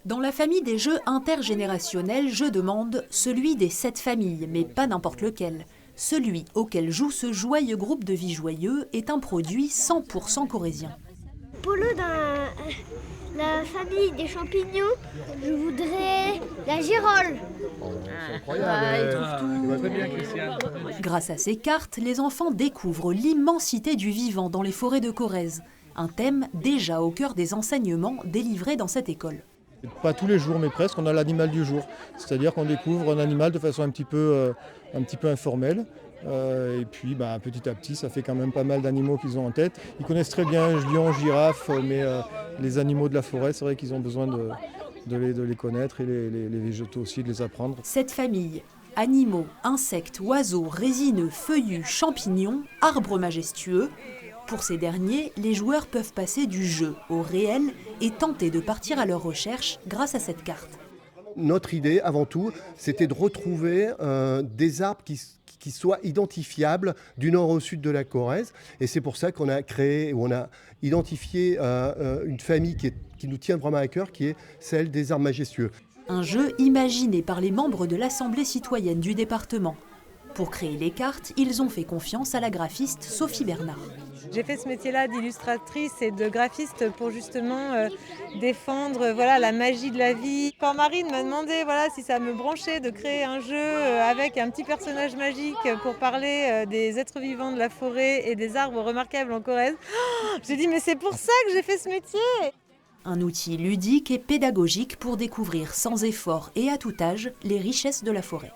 Dans la famille des jeux intergénérationnels, je demande celui des 7 familles, mais pas n'importe lequel. Celui auquel joue ce joyeux groupe de vie joyeux est un produit 100% corrézien. Pour la famille des champignons, je voudrais la girole. C'est incroyable. Grâce à ces cartes, les enfants découvrent l'immensité du vivant dans les forêts de Corrèze, un thème déjà au cœur des enseignements délivrés dans cette école. Pas tous les jours, mais presque, on a l'animal du jour. C'est-à-dire qu'on découvre un animal de façon un petit peu informelle. Et puis petit à petit, ça fait quand même pas mal d'animaux qu'ils ont en tête. Ils connaissent très bien lion, girafe, mais les animaux de la forêt, c'est vrai qu'ils ont besoin de les connaître et les végétaux aussi, de les apprendre. Cette famille, animaux, insectes, oiseaux, résineux, feuillus, champignons, arbres majestueux. Pour ces derniers, les joueurs peuvent passer du jeu au réel et tenter de partir à leur recherche grâce à cette carte. Notre idée, avant tout, c'était de retrouver des arbres qui soient identifiables du nord au sud de la Corrèze. Et c'est pour ça qu'on a identifié une famille qui nous tient vraiment à cœur, qui est celle des arbres majestueux. Un jeu imaginé par les membres de l'Assemblée citoyenne du département. Pour créer les cartes, ils ont fait confiance à la graphiste Sophie Bernard. J'ai fait ce métier-là d'illustratrice et de graphiste pour justement défendre la magie de la vie. Quand Marine m'a demandé si ça me branchait de créer un jeu avec un petit personnage magique pour parler des êtres vivants de la forêt et des arbres remarquables en Corrèze, j'ai dit mais c'est pour ça que j'ai fait ce métier. Un outil ludique et pédagogique pour découvrir sans effort et à tout âge les richesses de la forêt.